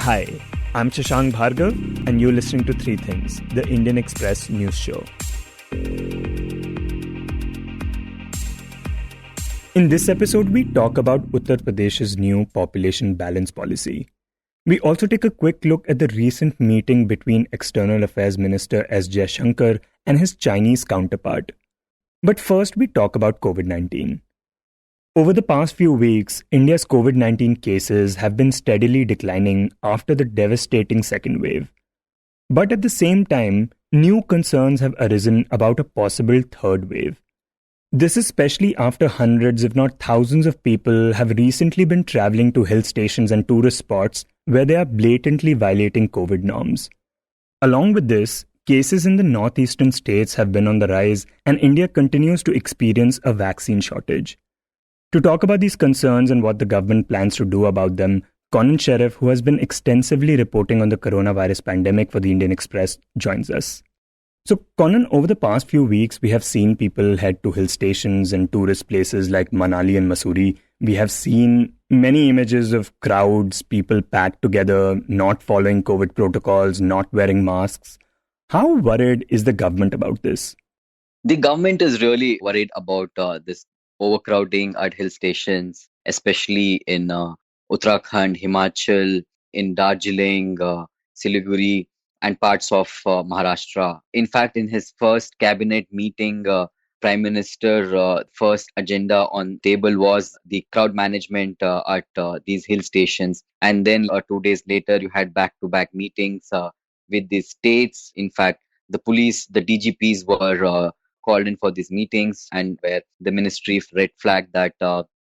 Hi, I'm Shashank Bhargav, and you're listening to Three Things, the Indian Express news show. In this episode, we talk about Uttar Pradesh's new population balance policy. We also take a quick look at the recent meeting between External Affairs Minister S. Jaishankar and his Chinese counterpart. But first, we talk about COVID-19. Over the past few weeks, India's COVID-19 cases have been steadily declining after the devastating second wave. But at the same time, new concerns have arisen about a possible third wave. This is especially after hundreds, if not thousands of people have recently been traveling to hill stations and tourist spots where they are blatantly violating COVID norms. Along with this, cases in the northeastern states have been on the rise, and India continues to experience a vaccine shortage. To talk about these concerns and what the government plans to do about them, Conan Sheriff, who has been extensively reporting on the coronavirus pandemic for the Indian Express, joins us. So, Conan, over the past few weeks, we have seen people head to hill stations and tourist places like Manali and Mussoorie. We have seen many images of crowds, people packed together, not following COVID protocols, not wearing masks. How worried is the government about this? The government is really worried about this overcrowding at hill stations, especially in Uttarakhand, Himachal, in Darjeeling, Siliguri, and parts of Maharashtra. In fact, in his first cabinet meeting, Prime Minister first agenda on table was the crowd management at these hill stations, and then 2 days later, you had back-to-back meetings with the states. In fact, the police, the DGPs were called in for these meetings, and where the ministry red flagged that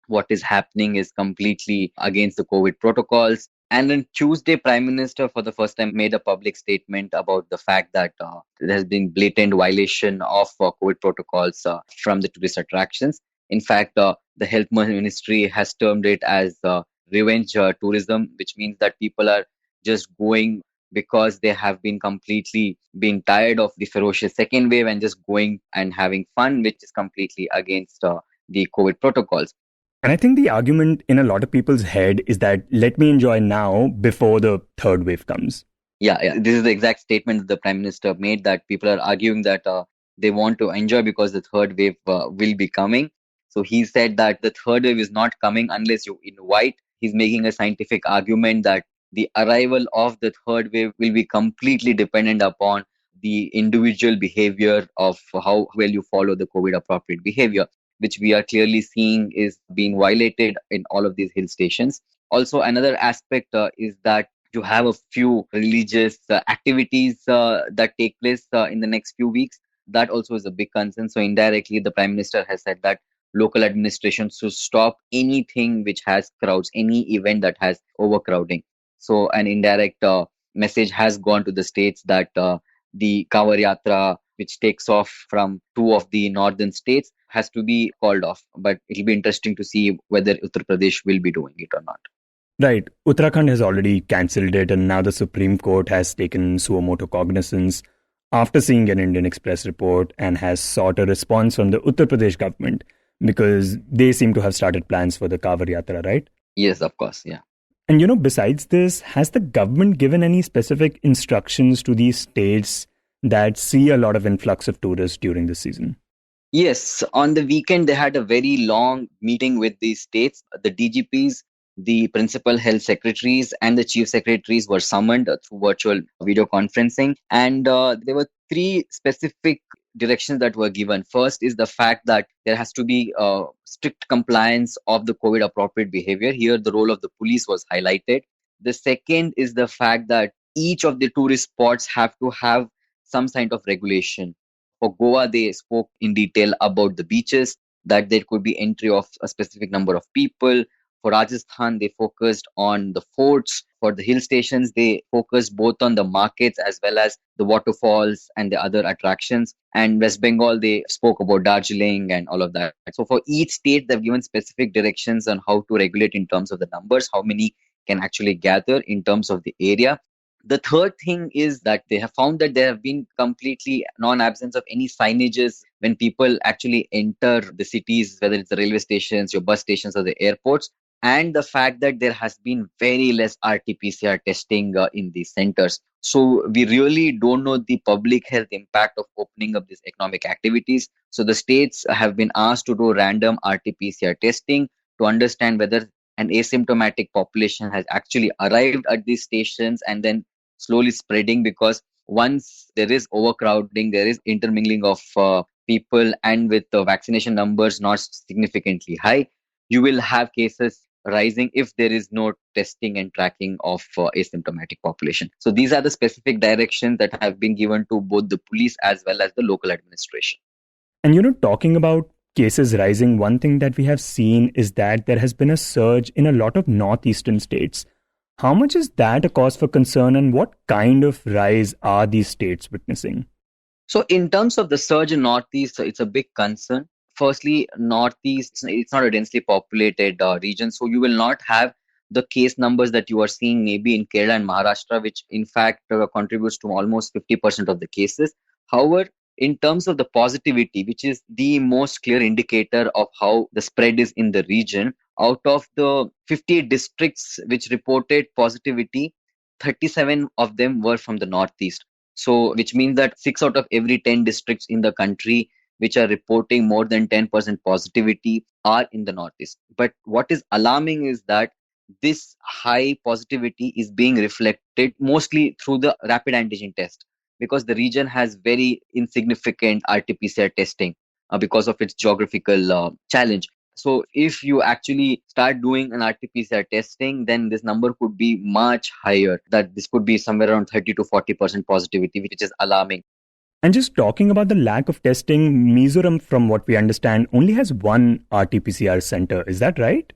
what is happening is completely against the COVID protocols. And on Tuesday, Prime Minister for the first time made a public statement about the fact that there has been blatant violation of COVID protocols from the tourist attractions. In fact, the health ministry has termed it as revenge tourism, which means that people are just going because they have been completely being tired of the ferocious second wave and just going and having fun, which is completely against the COVID protocols. And I think the argument in a lot of people's head is that let me enjoy now before the third wave comes. Yeah. This is the exact statement that the Prime Minister made, that people are arguing that they want to enjoy because the third wave will be coming. So he said that the third wave is not coming unless you invite. He's making a scientific argument that the arrival of the third wave will be completely dependent upon the individual behavior of how well you follow the COVID appropriate behavior, which we are clearly seeing is being violated in all of these hill stations. Also, another aspect is that you have a few religious activities that take place in the next few weeks. That also is a big concern. So indirectly, the Prime Minister has said that local administrations should stop anything which has crowds, any event that has overcrowding. So an indirect message has gone to the states that the Kanwar Yatra, which takes off from two of the northern states, has to be called off. But it'll be interesting to see whether Uttar Pradesh will be doing it or not. Right. Uttarakhand has already cancelled it, and now the Supreme Court has taken suo motu cognizance after seeing an Indian Express report and has sought a response from the Uttar Pradesh government because they seem to have started plans for the Kanwar Yatra, right? Yes, of course, yeah. And besides this, has the government given any specific instructions to these states that see a lot of influx of tourists during this season? Yes, on the weekend, they had a very long meeting with the states. The DGPs, the principal health secretaries, and the chief secretaries were summoned through virtual video conferencing. And there were three specific directions that were given. First is the fact that there has to be strict compliance of the COVID appropriate behavior. Here, the role of the police was highlighted. The second is the fact that each of the tourist spots have to have some kind of regulation. For Goa, they spoke in detail about the beaches, that there could be entry of a specific number of people. For Rajasthan, they focused on the forts. For the hill stations, they focused both on the markets as well as the waterfalls and the other attractions. And West Bengal, they spoke about Darjeeling and all of that. So for each state, they've given specific directions on how to regulate in terms of the numbers, how many can actually gather in terms of the area. The third thing is that they have found that there have been completely non-absence of any signages when people actually enter the cities, whether it's the railway stations, your bus stations, or the airports. and the fact that there has been very less RT-PCR testing in these centers. So we really don't know the public health impact of opening up these economic activities. So the states have been asked to do random RT-PCR testing to understand whether an asymptomatic population has actually arrived at these stations and then slowly spreading, because once there is overcrowding, there is intermingling of people, and with the vaccination numbers not significantly high, you will have cases rising if there is no testing and tracking of asymptomatic population. So these are the specific directions that have been given to both the police as well as the local administration. And talking about cases rising, one thing that we have seen is that there has been a surge in a lot of northeastern states. How much is that a cause for concern, and what kind of rise are these states witnessing? So in terms of the surge in Northeast, it's a big concern. Firstly, Northeast, it's not a densely populated region, so you will not have the case numbers that you are seeing maybe in Kerala and Maharashtra, which in fact contributes to almost 50% of the cases. However, in terms of the positivity, which is the most clear indicator of how the spread is in the region, out of the 58 districts which reported positivity, 37 of them were from the Northeast. So, which means that 6 out of every 10 districts in the country which are reporting more than 10% positivity are in the Northeast. But what is alarming is that this high positivity is being reflected mostly through the rapid antigen test, because the region has very insignificant RT-PCR testing because of its geographical challenge. So if you actually start doing an RT-PCR testing, then this number could be much higher. That this could be somewhere around 30 to 40% positivity, which is alarming. And just talking about the lack of testing, Mizoram, from what we understand, only has one RT-PCR center. Is that right?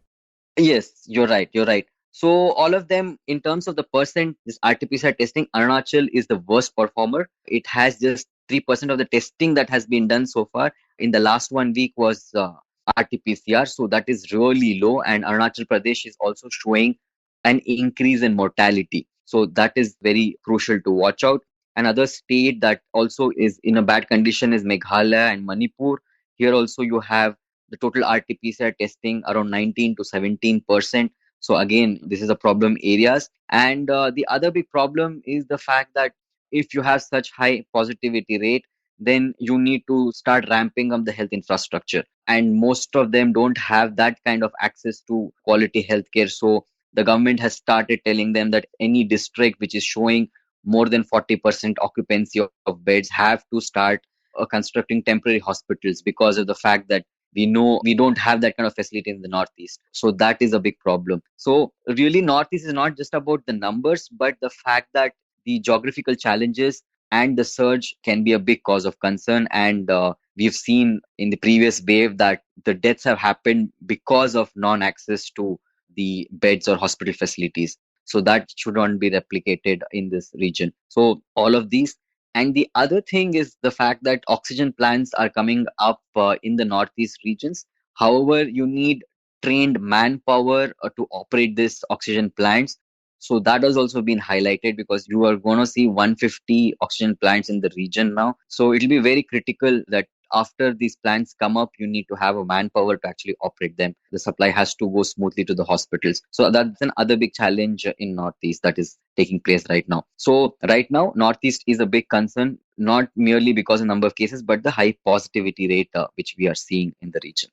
Yes, you're right. You're right. So all of them, in terms of the percent, this RT-PCR testing, Arunachal is the worst performer. It has just 3% of the testing that has been done so far. In the last 1 week was RT-PCR, so that is really low. And Arunachal Pradesh is also showing an increase in mortality. So that is very crucial to watch out. Another state that also is in a bad condition is Meghalaya and Manipur. Here also you have the total RT-PCR testing around 19 to 17%. So again, this is a problem areas. And the other big problem is the fact that if you have such high positivity rate, then you need to start ramping up the health infrastructure. And most of them don't have that kind of access to quality healthcare. So the government has started telling them that any district which is showing more than 40% occupancy of beds have to start constructing temporary hospitals, because of the fact that we know we don't have that kind of facility in the Northeast. So that is a big problem. So really, Northeast is not just about the numbers, but the fact that the geographical challenges and the surge can be a big cause of concern. And we've seen in the previous wave that the deaths have happened because of non-access to the beds or hospital facilities. So that should not be replicated in this region. So all of these. And the other thing is the fact that oxygen plants are coming up in the Northeast regions. However, you need trained manpower to operate these oxygen plants. So that has also been highlighted, because you are going to see 150 oxygen plants in the region now. So it will be very critical that after these plants come up, you need to have a manpower to actually operate them. The supply has to go smoothly to the hospitals. So that's another big challenge in Northeast that is taking place right now. So right now, Northeast is a big concern, not merely because of number of cases, but the high positivity rate which we are seeing in the region.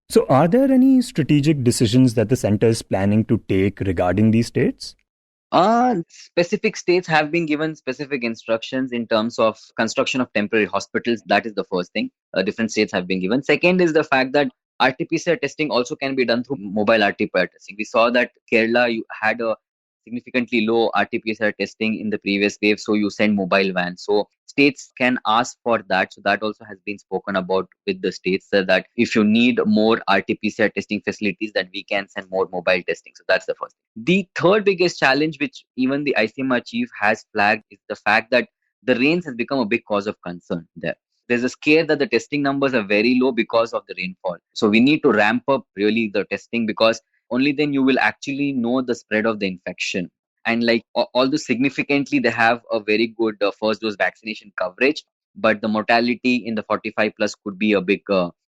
So, are there any strategic decisions that the center is planning to take regarding these states? Specific states have been given specific instructions in terms of construction of temporary hospitals. That is the first thing. Different states have been given. Second is the fact that RT-PCR testing also can be done through mobile RT-PCR testing. We saw that Kerala you had a significantly low RT-PCR testing in the previous wave, so you send mobile vans. So states can ask for that. So that also has been spoken about with the states, that if you need more RT-PCR testing facilities, that we can send more mobile testing. So that's the first thing. The third biggest challenge, which even the ICMR chief has flagged, is the fact that the rains has become a big cause of concern there. There's a scare that the testing numbers are very low because of the rainfall. So we need to ramp up really the testing, because only then you will actually know the spread of the infection. And like although significantly they have a very good first dose vaccination coverage, but the mortality in the 45 plus could be a big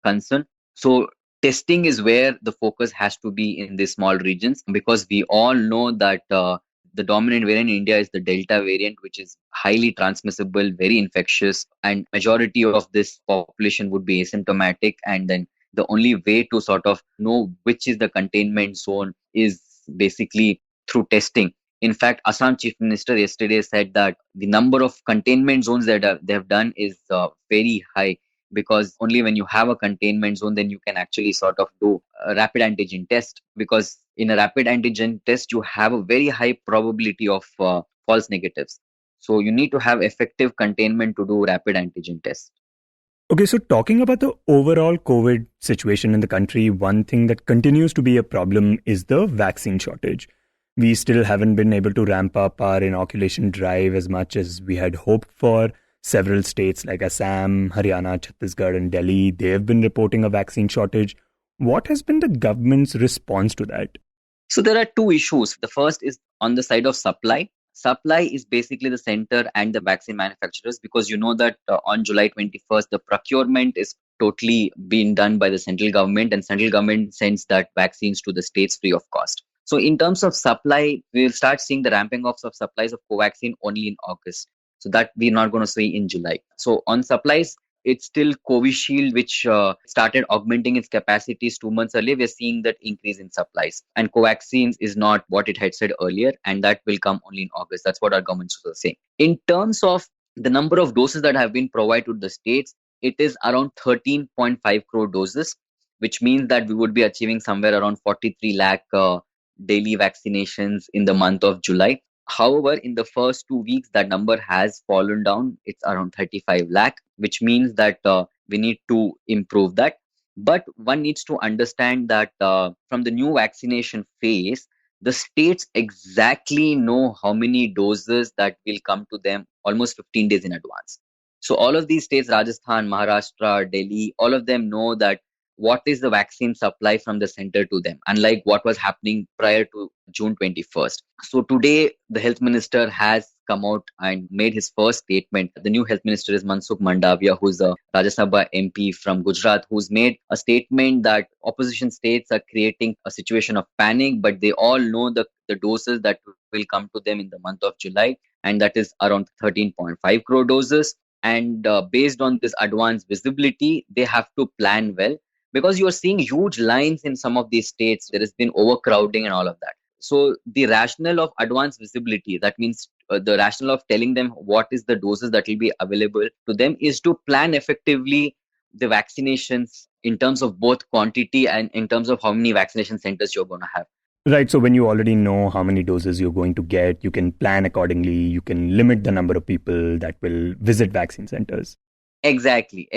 concern. So testing is where the focus has to be in these small regions, because we all know that the dominant variant in India is the Delta variant, which is highly transmissible, very infectious, and majority of this population would be asymptomatic. And then the only way to sort of know which is the containment zone is basically through testing. In fact, Assam Chief Minister yesterday said that the number of containment zones that they have done is very high, because only when you have a containment zone, then you can actually sort of do a rapid antigen test, because in a rapid antigen test you have a very high probability of false negatives. So you need to have effective containment to do rapid antigen tests. Okay, so talking about the overall COVID situation in the country, one thing that continues to be a problem is the vaccine shortage. We still haven't been able to ramp up our inoculation drive as much as we had hoped for. Several states like Assam, Haryana, Chhattisgarh, and Delhi, they have been reporting a vaccine shortage. What has been the government's response to that? So there are two issues. The first is on the side of supply. Supply is basically the center and the vaccine manufacturers, because you know that on July 21st, the procurement is totally being done by the central government, and central government sends that vaccines to the states free of cost. So in terms of supply, we'll start seeing the ramping up of supplies of Covaxin only in August. So that we're not going to see in July. So on supplies, it's still Covishield, which started augmenting its capacities 2 months earlier. We're seeing that increase in supplies. And Covaxin is not what it had said earlier, and that will come only in August. That's what our government was saying. In terms of the number of doses that have been provided to the states, it is around 13.5 crore doses, which means that we would be achieving somewhere around 43 lakh daily vaccinations in the month of July. However, in the first 2 weeks, that number has fallen down. It's around 35 lakh, which means that we need to improve that. But one needs to understand that from the new vaccination phase, the states exactly know how many doses that will come to them almost 15 days in advance. So all of these states, Rajasthan, Maharashtra, Delhi, all of them know that what is the vaccine supply from the center to them, unlike what was happening prior to June 21st. So today, the health minister has come out and made his first statement. The new health minister is Mansukh Mandavia, who's a Rajya Sabha MP from Gujarat, who's made a statement that opposition states are creating a situation of panic, but they all know the doses that will come to them in the month of July, and that is around 13.5 crore doses. And based on this advanced visibility, they have to plan well, because you are seeing huge lines in some of these states. There has been overcrowding and all of that. So the rationale of advanced visibility, that means the rationale of telling them what is the doses that will be available to them, is to plan effectively the vaccinations in terms of both quantity and in terms of how many vaccination centers you're going to have. Right, so when you already know how many doses you're going to get, you can plan accordingly, you can limit the number of people that will visit vaccine centers. Exactly.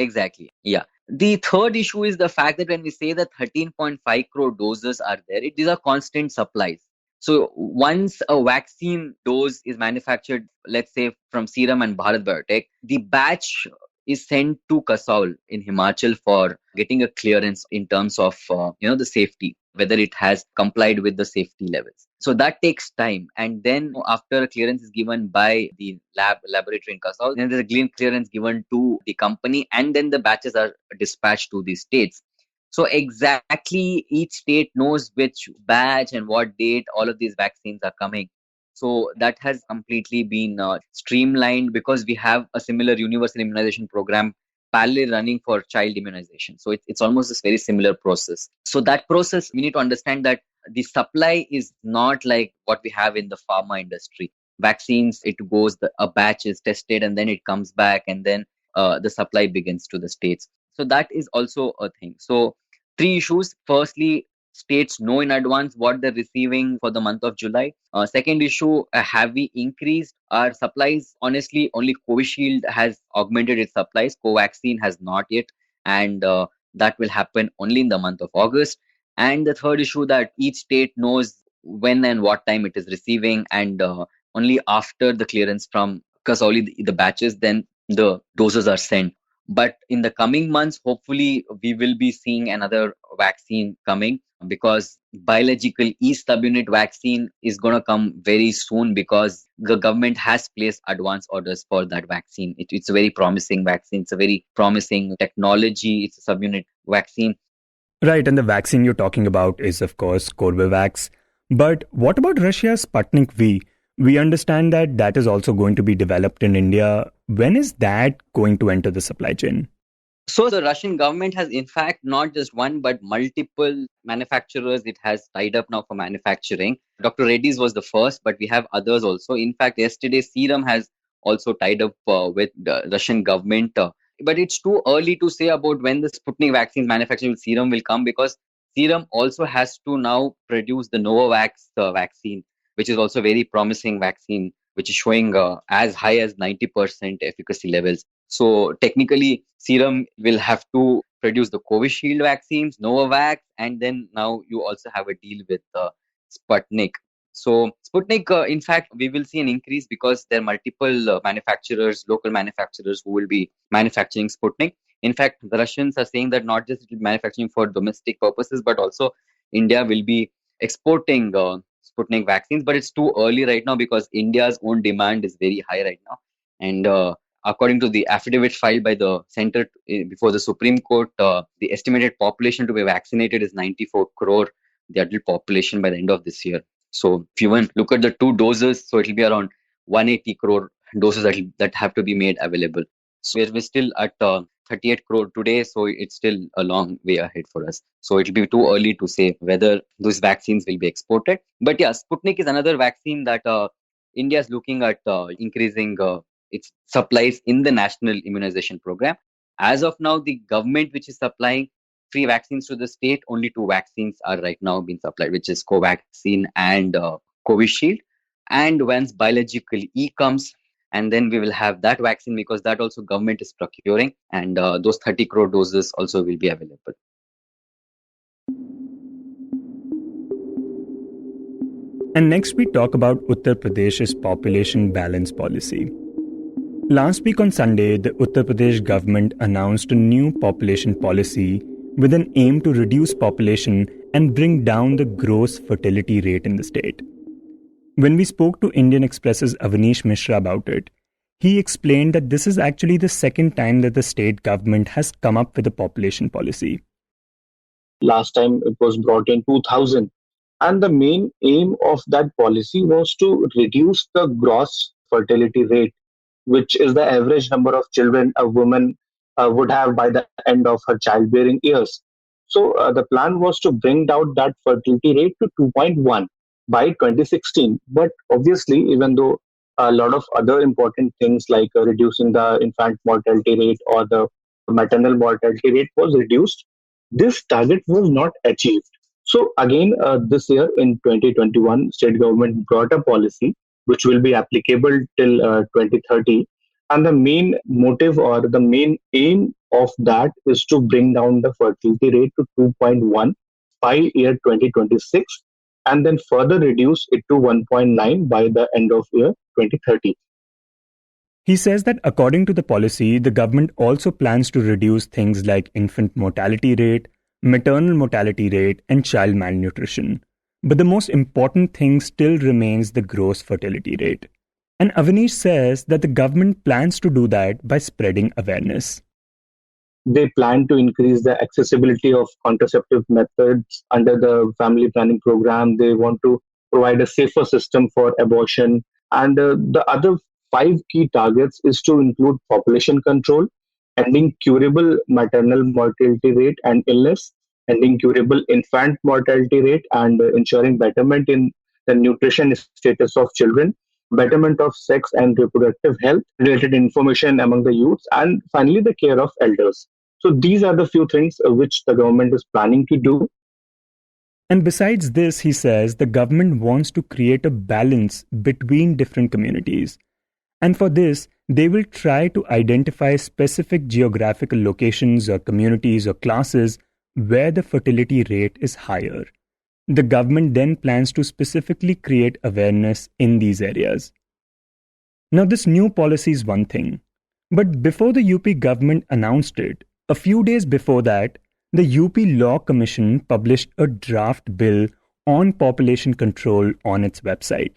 Yeah. The third issue is the fact that when we say that 13.5 crore doses are there, these are constant supplies. So once a vaccine dose is manufactured, let's say from Serum and Bharat Biotech, the batch is sent to Kasaul in Himachal for getting a clearance in terms of the safety, whether it has complied with the safety levels. So that takes time, and then after a clearance is given by the laboratory in Kasaul, then there's a green clearance given to the company, and then the batches are dispatched to the states. So exactly each state knows which batch and what date all of these vaccines are coming. So that has completely been streamlined, because we have a similar universal immunization program parallel running for child immunization. So it's almost this very similar process. So that process, we need to understand that the supply is not like what we have in the pharma industry. Vaccines, it goes, a batch is tested and then it comes back, and then the supply begins to the states. So that is also a thing. So three issues. Firstly, states know in advance what they're receiving for the month of July. Second issue, have we increased our supplies? Honestly, only Covishield has augmented its supplies. Covaxin has not yet, and that will happen only in the month of August. And the third issue, that each state knows when and what time it is receiving, and only after the clearance from Kasauli, the batches, then the doses are sent. But in the coming months, hopefully, we will be seeing another vaccine coming, because biological E-subunit vaccine is going to come very soon, because the government has placed advance orders for that vaccine. It's a very promising vaccine. It's a very promising technology. It's a subunit vaccine. Right, and the vaccine you're talking about is, of course, Corbevax. But what about Russia's Sputnik V? We understand that that is also going to be developed in India. When is that going to enter the supply chain? So the Russian government has, in fact, not just one but multiple manufacturers it has tied up now for manufacturing. Dr. Reddy's was the first, but we have others also. In fact, yesterday Serum has also tied up with the Russian government. But it's too early to say about when the Sputnik vaccine manufacturing with Serum will come, because Serum also has to now produce the Novavax vaccine, which is also a very promising vaccine, which is showing as high as 90% efficacy levels. So technically, Serum will have to produce the Covishield vaccines, Novavax, and then now you also have a deal with Sputnik. So Sputnik, in fact, we will see an increase because there are multiple manufacturers, local manufacturers who will be manufacturing Sputnik. In fact, the Russians are saying that not just it will be manufacturing for domestic purposes, but also India will be exporting Sputnik vaccines. But it's too early right now because India's own demand is very high right now. And according to the affidavit filed by the center before the Supreme Court, the estimated population to be vaccinated is 94 crore, the adult population by the end of this year. So if you even look at the two doses, so it will be around 180 crore doses that have to be made available. So we're still at 38 crore today, so it's still a long way ahead for us. So it will be too early to say whether those vaccines will be exported. But yeah, Sputnik is another vaccine that India is looking at increasing its supplies in the national immunization program. As of now, the government which is supplying free vaccines to the state, only two vaccines are right now being supplied, which is Covaxin and Covishield. And once biological E comes, and then we will have that vaccine, because that also government is procuring, and those 30 crore doses also will be available. And next, we talk about Uttar Pradesh's population balance policy. Last week on Sunday, the Uttar Pradesh government announced a new population policy with an aim to reduce population and bring down the gross fertility rate in the state. When we spoke to Indian Express's Avanish Mishra about it, he explained that this is actually the second time that the state government has come up with a population policy. Last time it was brought in 2000. And the main aim of that policy was to reduce the gross fertility rate, which is the average number of children a woman would have by the end of her childbearing years. So the plan was to bring down that fertility rate to 2.1 by 2016. But obviously, even though a lot of other important things like reducing the infant mortality rate or the maternal mortality rate was reduced, this target was not achieved. So again, this year in 2021, state government brought a policy which will be applicable till 2030. And the main motive or the main aim of that is to bring down the fertility rate to 2.1 by year 2026, and then further reduce it to 1.9 by the end of year 2030. He says that according to the policy, the government also plans to reduce things like infant mortality rate, maternal mortality rate, and child malnutrition. But the most important thing still remains the gross fertility rate. And Avanish says that the government plans to do that by spreading awareness. They plan to increase the accessibility of contraceptive methods under the family planning program. They want to provide a safer system for abortion. And the other five key targets is to include population control, ending curable maternal mortality rate and illness, ending curable infant mortality rate, and ensuring betterment in the nutrition status of children, betterment of sex and reproductive health related information among the youths, and finally the care of elders. So these are the few things which the government is planning to do. And besides this, he says the government wants to create a balance between different communities. And for this, they will try to identify specific geographical locations or communities or classes where the fertility rate is higher. The government then plans to specifically create awareness in these areas. Now, this new policy is one thing, but before the UP government announced it, a few days before that, the UP Law Commission published a draft bill on population control on its website.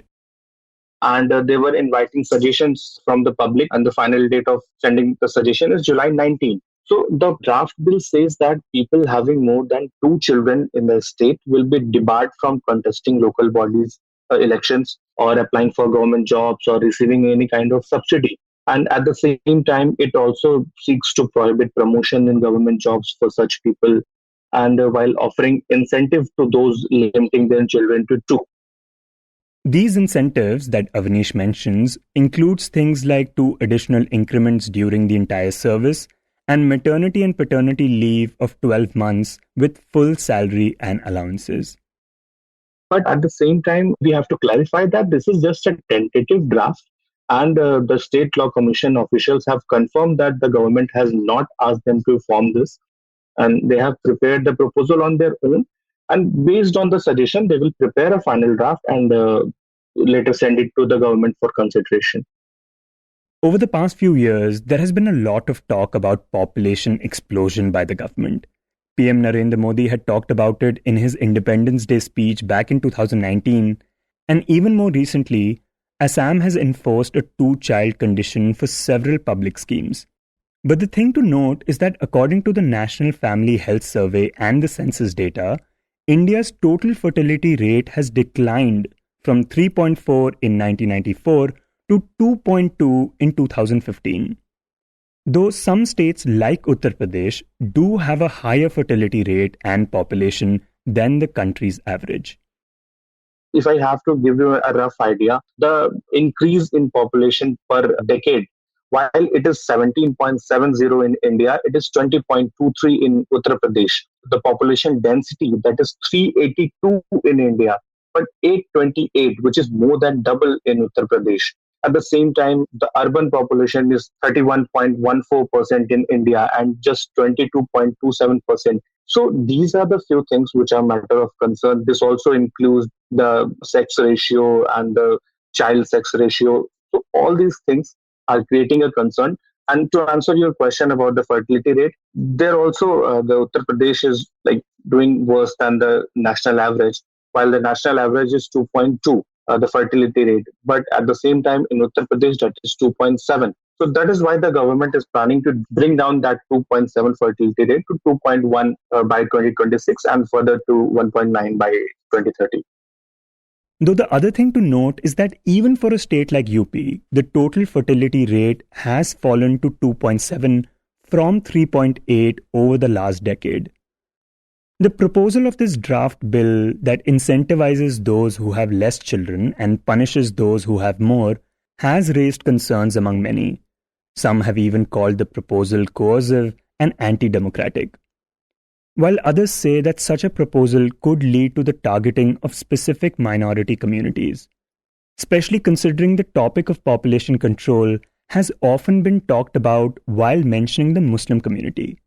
And they were inviting suggestions from the public, and the final date of sending the suggestion is July 19. So the draft bill says that people having more than two children in the state will be debarred from contesting local bodies elections or applying for government jobs or receiving any kind of subsidy. And at the same time, it also seeks to prohibit promotion in government jobs for such people, and while offering incentive to those limiting their children to two. These incentives that Avanish mentions includes things like 2 additional increments during the entire service and maternity and paternity leave of 12 months with full salary and allowances. But at the same time, we have to clarify that this is just a tentative draft, and the State Law Commission officials have confirmed that the government has not asked them to form this, and they have prepared the proposal on their own. And based on the suggestion, they will prepare a final draft and later send it to the government for consideration. Over the past few years, there has been a lot of talk about population explosion by the government. PM Narendra Modi had talked about it in his Independence Day speech back in 2019, and even more recently, Assam has enforced a two-child condition for several public schemes. But the thing to note is that according to the National Family Health Survey and the census data, India's total fertility rate has declined from 3.4 in 1994 to 2.2 in 2015. Though some states like Uttar Pradesh do have a higher fertility rate and population than the country's average. If I have to give you a rough idea, the increase in population per decade, while it is 17.70 in India, it is 20.23 in Uttar Pradesh. The population density, that is 382 in India, but 828, which is more than double in Uttar Pradesh. At the same time, the urban population is 31.14% in India and just 22.27%. So these are the few things which are matter of concern. This also includes the sex ratio and the child sex ratio. So all these things are creating a concern. And to answer your question about the fertility rate, there also the Uttar Pradesh is like doing worse than the national average, while the national average is 2.2, the fertility rate. But at the same time, in Uttar Pradesh, that is 2.7. So that is why the government is planning to bring down that 2.7 fertility rate to 2.1 by 2026 and further to 1.9 by 2030. Though the other thing to note is that even for a state like UP, the total fertility rate has fallen to 2.7 from 3.8 over the last decade. The proposal of this draft bill that incentivizes those who have less children and punishes those who have more has raised concerns among many. Some have even called the proposal coercive and anti-democratic, while others say that such a proposal could lead to the targeting of specific minority communities. Especially considering the topic of population control has often been talked about while mentioning the Muslim community.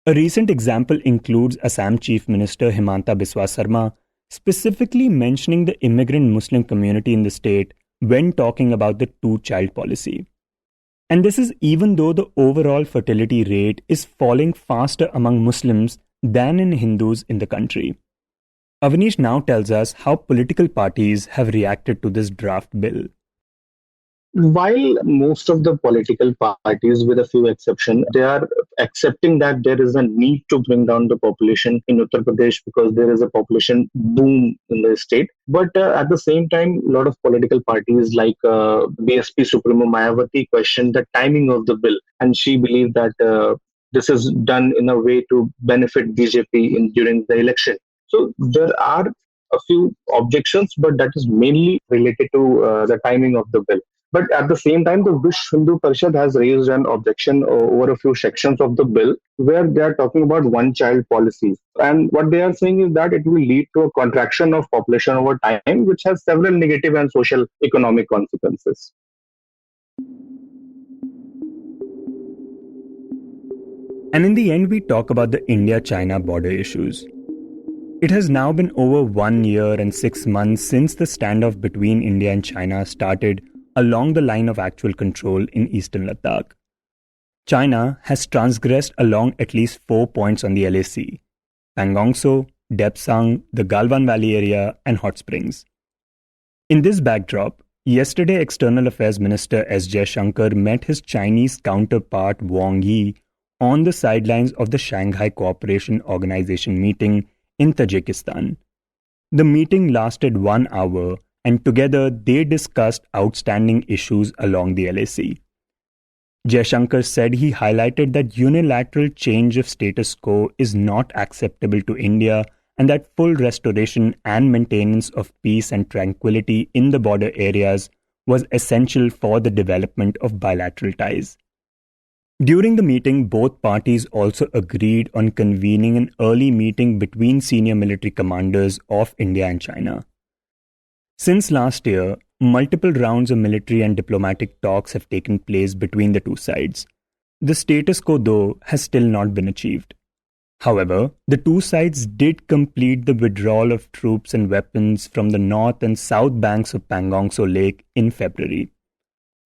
A recent example includes Assam Chief Minister Himanta Biswa Sarma specifically mentioning the immigrant Muslim community in the state when talking about the two-child policy. And this is even though the overall fertility rate is falling faster among Muslims than in Hindus in the country. Avanish now tells us how political parties have reacted to this draft bill. While most of the political parties, with a few exceptions, they are accepting that there is a need to bring down the population in Uttar Pradesh because there is a population boom in the state. But at the same time, a lot of political parties like BSP Supremo Mayawati questioned the timing of the bill, and she believed that this is done in a way to benefit BJP during the election. So there are a few objections, but that is mainly related to the timing of the bill. But at the same time, the Vishwa Hindu Parishad has raised an objection over a few sections of the bill where they are talking about one-child policy. And what they are saying is that it will lead to a contraction of population over time, which has several negative and social economic consequences. And in the end, we talk about the India-China border issues. It has now been over 1 year and 6 months since the standoff between India and China started along the line of actual control in eastern Ladakh. China has transgressed along at least 4 points on the LAC: Pangong Tso, Depsang, the Galwan Valley area, and Hot Springs. In this backdrop, yesterday External Affairs Minister S. Jaishankar met his Chinese counterpart Wang Yi on the sidelines of the Shanghai Cooperation Organization meeting in Tajikistan. The meeting lasted 1 hour, and together they discussed outstanding issues along the LAC. Jaishankar said he highlighted that unilateral change of status quo is not acceptable to India and that full restoration and maintenance of peace and tranquility in the border areas was essential for the development of bilateral ties. During the meeting, both parties also agreed on convening an early meeting between senior military commanders of India and China. Since last year, multiple rounds of military and diplomatic talks have taken place between the two sides. The status quo, though, has still not been achieved. However, the two sides did complete the withdrawal of troops and weapons from the north and south banks of Pangong Tso Lake in February.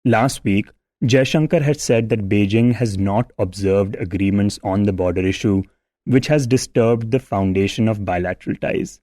Last week, Jaishankar had said that Beijing has not observed agreements on the border issue, which has disturbed the foundation of bilateral ties.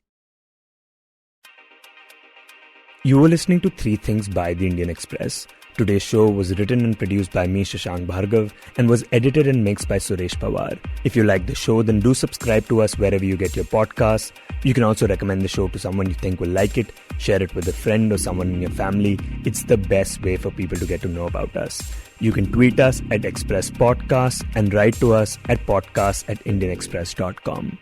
You were listening to Three Things by The Indian Express. Today's show was written and produced by me, Shashank Bhargav, and was edited and mixed by Suresh Pawar. If you like the show, then do subscribe to us wherever you get your podcasts. You can also recommend the show to someone you think will like it, share it with a friend or someone in your family. It's the best way for people to get to know about us. You can tweet us at Express Podcasts and write to us at podcasts@indianexpress.com.